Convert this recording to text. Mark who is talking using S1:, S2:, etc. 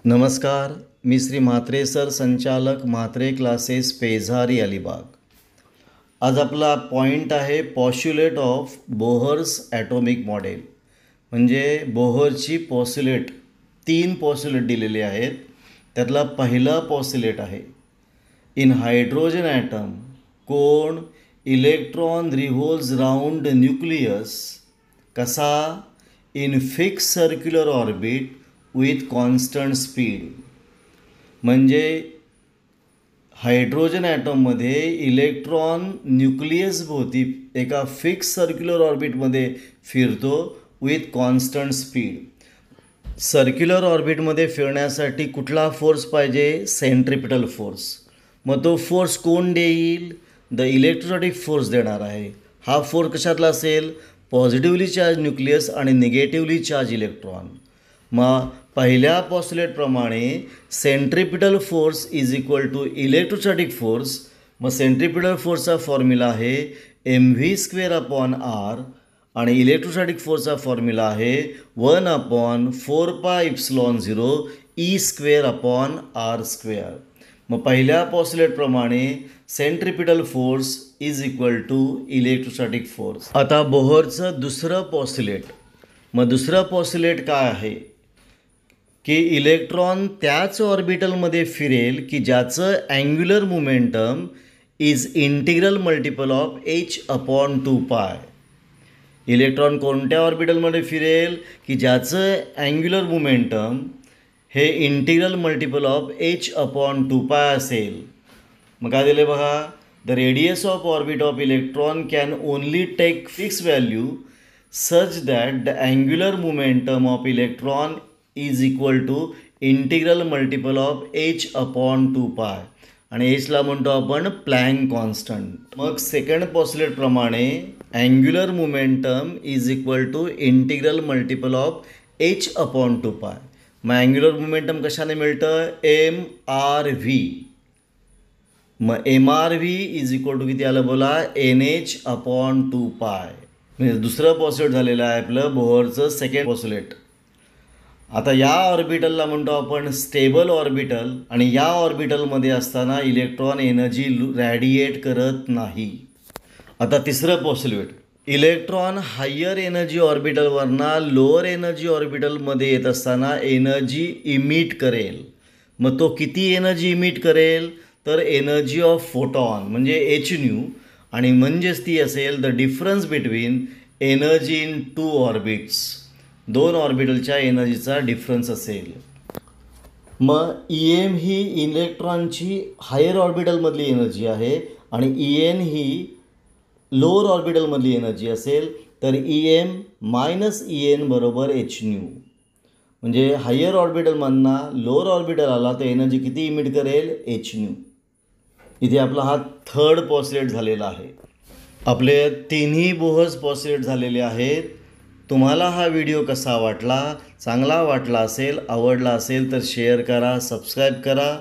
S1: नमस्कार, मी श्री म्हात्रे सर, संचालक म्हात्रे क्लासेस, पेझारी, अलिबाग. आज आपला पॉईंट आहे postulate of Bohr's atomic model. म्हणजे बोहरची पॉस्युलेट 3 पॉस्युलेट दिलेले आहेत. त्यातला पहिला पॉस्युलेट आहे इन हायड्रोजन ॲटम कोण इलेक्ट्रॉन रिव्हॉल्व्स राऊंड न्यूक्लियस कसा in fix circular orbit with constant speed. म्हणजे हायड्रोजन ॲटममध्ये इलेक्ट्रॉन न्यूक्लियसभोवती एका फिक्स सर्क्युलर ऑर्बिटमध्ये फिरतो विथ कॉन्स्टंट स्पीड. सर्क्युलर ऑर्बिटमध्ये फिरण्यासाठी कुठला फोर्स पाहिजे? Centripetal force. मग तो फोर्स कोण देईल? द इलेक्ट्रोस्टॅटिक फोर्स देणार आहे. हा फोर्स कशातला असेल? पॉझिटिव्हली चार्ज न्यूक्लियस आणि निगेटिव्हली चार्ज इलेक्ट्रॉन. मग पहिल्या पॉस्युलेटप्रमाणे centripetal force is equal to electrostatic force. मग सेंट्रिपिटल फोर्सचा फॉर्म्युला आहे mv²/r आणि इलेक्ट्रोस्टॅटिक फोर्सचा फॉर्म्युला आहे 1/4πε0 e²/r². मग पहिल्या पॉस्युलेटप्रमाणे centripetal force is equal to electrostatic force. आता बोहरचं दुसरं पॉस्युलेट. मग दुसरं पॉस्युलेट काय आहे की इलेक्ट्रॉन त्याच ऑर्बिटलमध्ये फिरेल की ज्याचं angular momentum is integral multiple of h/2π. Electron कोणत्या ऑर्बिटलमध्ये फिरेल की ज्याचं अँग्युलर मोमेंटम हे इंटिग्रल मल्टिपल ऑफ h/2π असेल. मग काय दिले बघा, the radius of orbit of electron can only take fix value such that the angular momentum of electron is equal to integral multiple of h/2π आणि hला म्हणतो आपण प्लँक कॉन्स्टंट. मग सेकंड पॉस्युलेटप्रमाणे angular momentum is equal to integral multiple of h/2π. मग angular momentum कशाने मिळतं? mrv. मग mrv इज इक्वल टू किती आलं बोला? nh/2π. म्हणजे दुसरं पॉस्युलेट झालेलं आहे आपलं बोहरचं सेकंड पॉस्युलेट. आता या ऑर्बिटलला म्हणतो आपण स्टेबल ऑर्बिटल आणि या ऑर्बिटलमध्ये असताना इलेक्ट्रॉन एनर्जी रॅडिएट करत नाही. आता तिसरं पॉस्युलेट. इलेक्ट्रॉन हायर एनर्जी ऑर्बिटलवरना लोअर एनर्जी ऑर्बिटलमध्ये येत असताना एनर्जी इमिट करेल. मग तो किती एनर्जी इमिट करेल? तर एनर्जी ऑफ फोटॉन म्हणजे hν, आणि म्हणजेच ती असेल the difference between energy in 2 orbits. 2 ऑर्बिटलच्या एनर्जीचा डिफरन्स असेल. मग em ही इलेक्ट्रॉनची हायर ऑर्बिटलमधली एनर्जी आहे आणि En ही लोअर ऑर्बिटलमधली एनर्जी असेल. तर Em - En बरोबर hν. म्हणजे हायर ऑर्बिटलमधनं लोअर ऑर्बिटल आला तर एनर्जी किती इमिट करेल? hν. इथे आपला हा थर्ड पॉस्युलेट झालेला आहे. आपले तिन्ही बोहर्स पॉस्युलेट झालेले आहेत. तुम्हाला हा व्हिडिओ कसा वाटला? चांगला वाटला असेल, आवडला असेल तर शेअर करा, सबस्क्राईब करा.